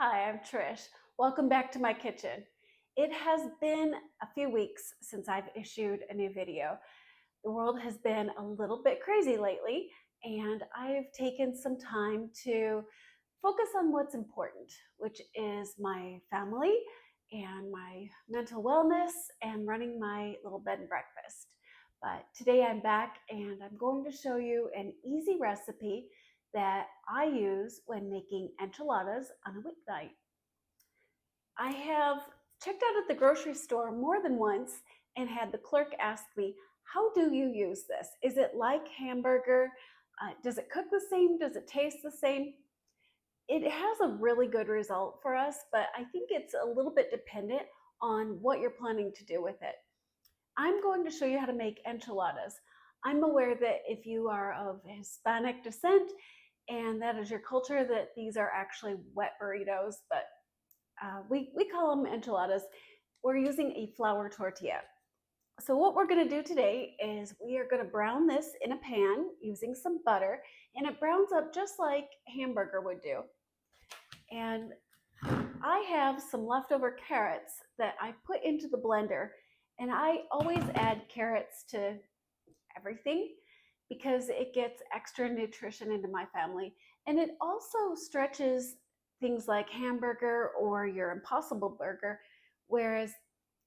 Hi, I'm Trish. Welcome back to my kitchen. It has been a few weeks since I've issued a new video. The world has been a little bit crazy lately, and I've taken some time to focus on what's important, which is my family and my mental wellness and running my little bed and breakfast. But today I'm back and I'm going to show you an easy recipe that I use when making enchiladas on a weeknight. I have checked out at the grocery store more than once and had the clerk ask me, how do you use this? Is it like hamburger? Does it cook the same? Does it taste the same? It has a really good result for us, but I think it's a little bit dependent on what you're planning to do with it. I'm going to show you how to make enchiladas. I'm aware that if you are of Hispanic descent and that is your culture, that these are actually wet burritos, but we call them enchiladas. We're using a flour tortilla. So what we're going to do today is we are going to brown this in a pan using some butter, and it browns up just like hamburger would do. And I have some leftover carrots that I put into the blender, and I always add carrots to everything because it gets extra nutrition into my family, and it also stretches things like hamburger or your Impossible Burger, whereas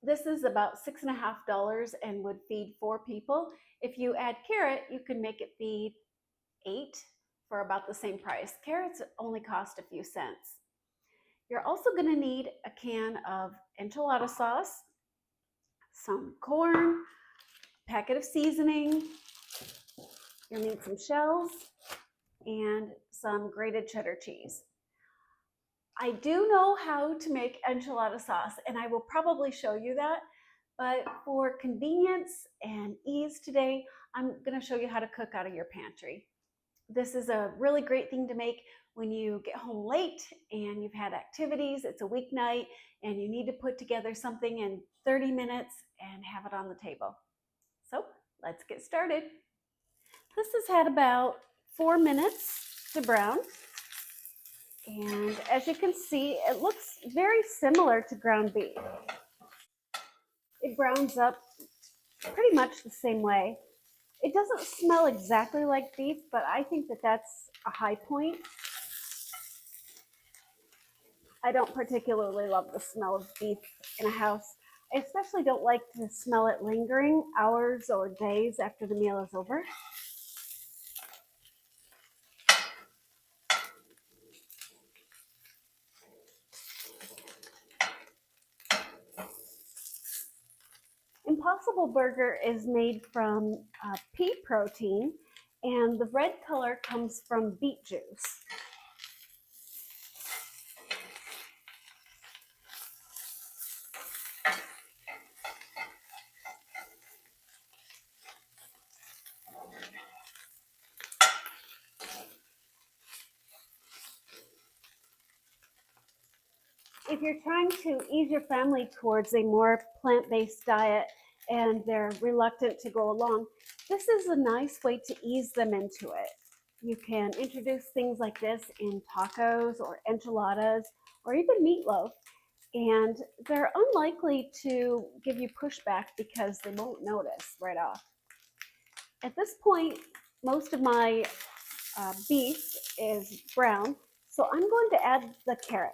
this is about $6.50 and would feed 4 people. If you add carrot, you can make it feed 8 for about the same price. Carrots only cost a few cents. You're also going to need a can of enchilada sauce, some corn, a packet of seasoning. You'll need some shells and some grated cheddar cheese. I do know how to make enchilada sauce, and I will probably show you that, but for convenience and ease today, I'm going to show you how to cook out of your pantry. This is a really great thing to make when you get home late and you've had activities, it's a weeknight, and you need to put together something in 30 minutes and have it on the table. So let's get started. This has had about 4 minutes to brown. And as you can see, it looks very similar to ground beef. It browns up pretty much the same way. It doesn't smell exactly like beef, but I think that that's a high point. I don't particularly love the smell of beef in a house. I especially don't like to smell it lingering hours or days after the meal is over. Impossible Burger is made from pea protein, and the red color comes from beet juice. If you're trying to ease your family towards a more plant-based diet and they're reluctant to go along, this is a nice way to ease them into it. You can introduce things like this in tacos or enchiladas or even meatloaf, and they're unlikely to give you pushback because they won't notice right off. At this point, most of my beef is brown, so I'm going to add the carrot.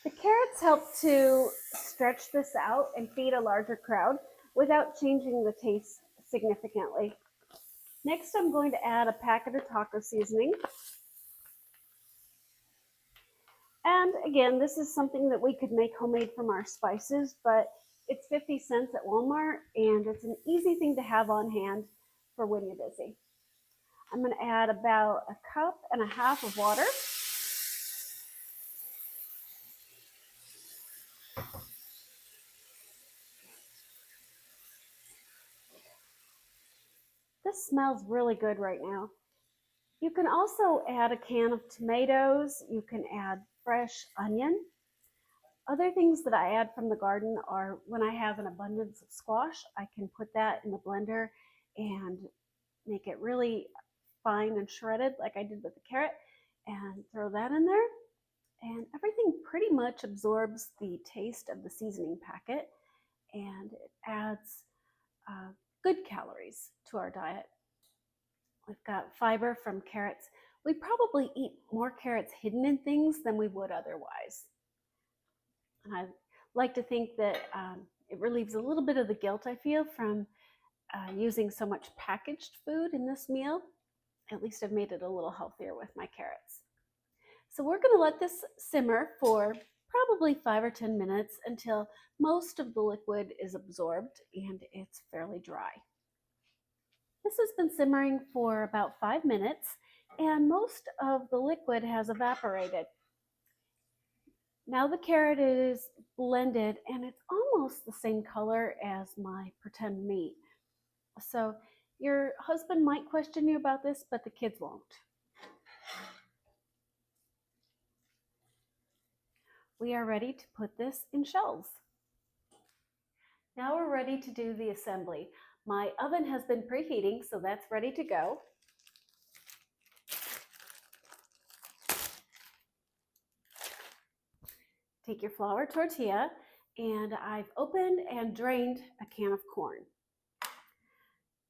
The carrots help to stretch this out and feed a larger crowd without changing the taste significantly. Next, I'm going to add a packet of taco seasoning. And again, this is something that we could make homemade from our spices, but it's 50 cents at Walmart, and it's an easy thing to have on hand for when you're busy. I'm going to add about 1.5 cups of water. This smells really good right now. You can also add a can of tomatoes. You can add fresh onion. Other things that I add from the garden are when I have an abundance of squash, I can put that in the blender and make it really fine and shredded like I did with the carrot, and throw that in there. And everything pretty much absorbs the taste of the seasoning packet, and it adds good calories to our diet. We've got fiber from carrots. We probably eat more carrots hidden in things than we would otherwise. And I like to think that it relieves a little bit of the guilt I feel from using so much packaged food in this meal. At least I've made it a little healthier with my carrots. So we're going to let this simmer for probably 5 or 10 minutes until most of the liquid is absorbed and it's fairly dry. This has been simmering for about 5 minutes and most of the liquid has evaporated. Now the carrot is blended and it's almost the same color as my pretend meat. So your husband might question you about this, but the kids won't. We are ready to put this in shells. Now we're ready to do the assembly. My oven has been preheating, so that's ready to go. Take your flour tortilla, and I've opened and drained a can of corn.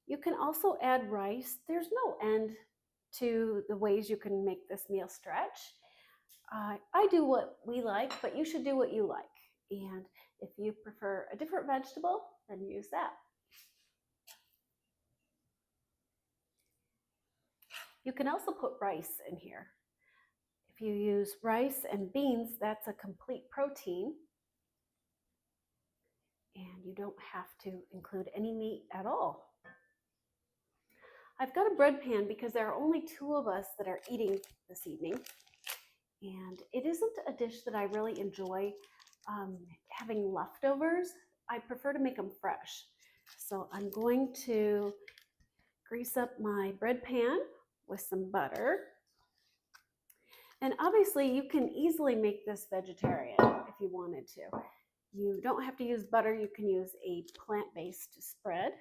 You can also add rice. There's no end to the ways you can make this meal stretch. I do what we like, but you should do what you like. And if you prefer a different vegetable, then use that. You can also put rice in here. If you use rice and beans, that's a complete protein. And you don't have to include any meat at all. I've got a bread pan because there are only 2 of us that are eating this evening. And it isn't a dish that I really enjoy having leftovers. I prefer to make them fresh. So I'm going to grease up my bread pan with some butter. And obviously you can easily make this vegetarian if you wanted to. You don't have to use butter. You can use a plant-based spread.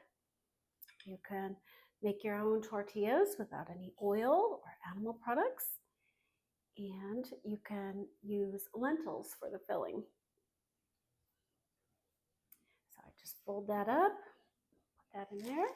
You can make your own tortillas without any oil or animal products. And you can use lentils for the filling. So I just fold that up, put that in there.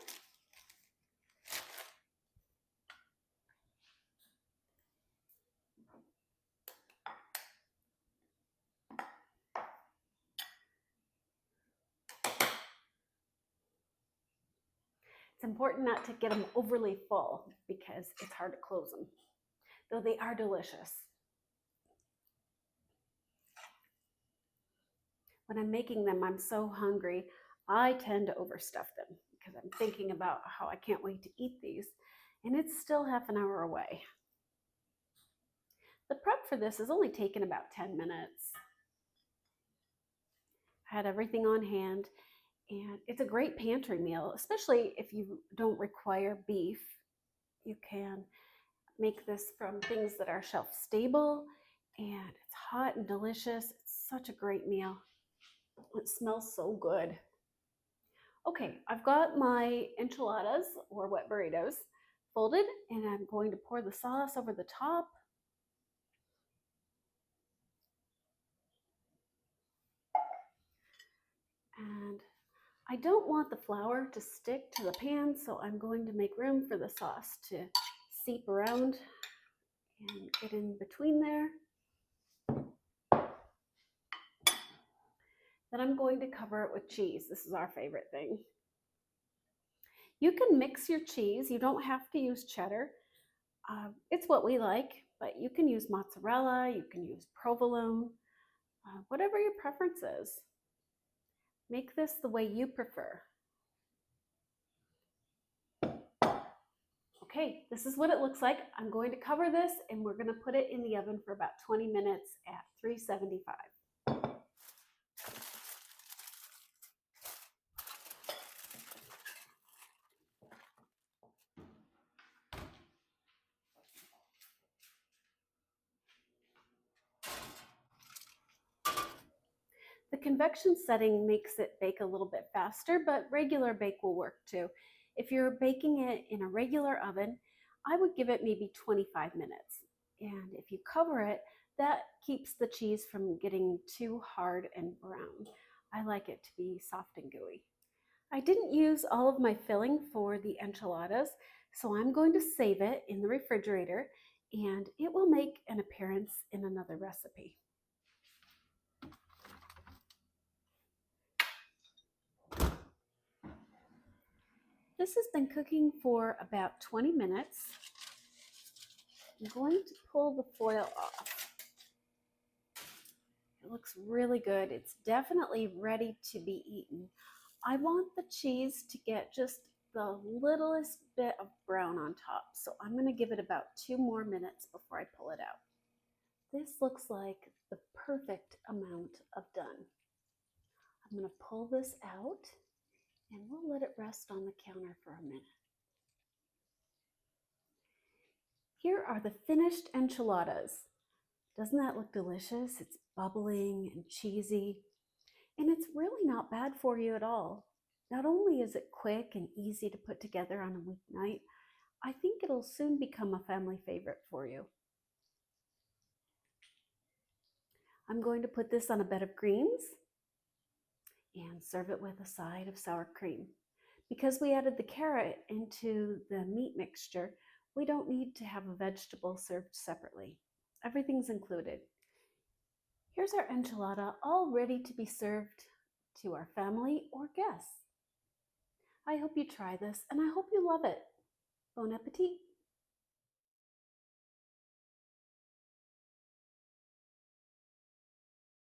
It's important not to get them overly full because it's hard to close them, though they are delicious. When I'm making them, I'm so hungry, I tend to overstuff them because I'm thinking about how I can't wait to eat these, and it's still half an hour away. The prep for this has only taken about 10 minutes. I had everything on hand, and it's a great pantry meal, especially if you don't require beef. You can make this from things that are shelf stable, and it's hot and delicious. It's such a great meal. It smells so good. Okay, I've got my enchiladas or wet burritos folded, and I'm going to pour the sauce over the top. And I don't want the flour to stick to the pan, so I'm going to make room for the sauce to seep around and get in between there. Then I'm going to cover it with cheese. This is our favorite thing. You can mix your cheese. You don't have to use cheddar. It's what we like, but you can use mozzarella, you can use provolone, whatever your preference is. Make this the way you prefer. Okay, this is what it looks like. I'm going to cover this and we're going to put it in the oven for about 20 minutes at 375. The convection setting makes it bake a little bit faster, but regular bake will work too. If you're baking it in a regular oven, I would give it maybe 25 minutes. And if you cover it, that keeps the cheese from getting too hard and brown. I like it to be soft and gooey. I didn't use all of my filling for the enchiladas, so I'm going to save it in the refrigerator and it will make an appearance in another recipe. This has been cooking for about 20 minutes. I'm going to pull the foil off. It looks really good. It's definitely ready to be eaten. I want the cheese to get just the littlest bit of brown on top, so I'm going to give it about 2 more minutes before I pull it out. This looks like the perfect amount of done. I'm going to pull this out and we'll let it rest on the counter for a minute. Here are the finished enchiladas. Doesn't that look delicious? It's bubbling and cheesy, and it's really not bad for you at all. Not only is it quick and easy to put together on a weeknight, I think it'll soon become a family favorite for you. I'm going to put this on a bed of greens and serve it with a side of sour cream. Because we added the carrot into the meat mixture, we don't need to have a vegetable served separately. Everything's included. Here's our enchilada all ready to be served to our family or guests. I hope you try this and I hope you love it. Bon appetit!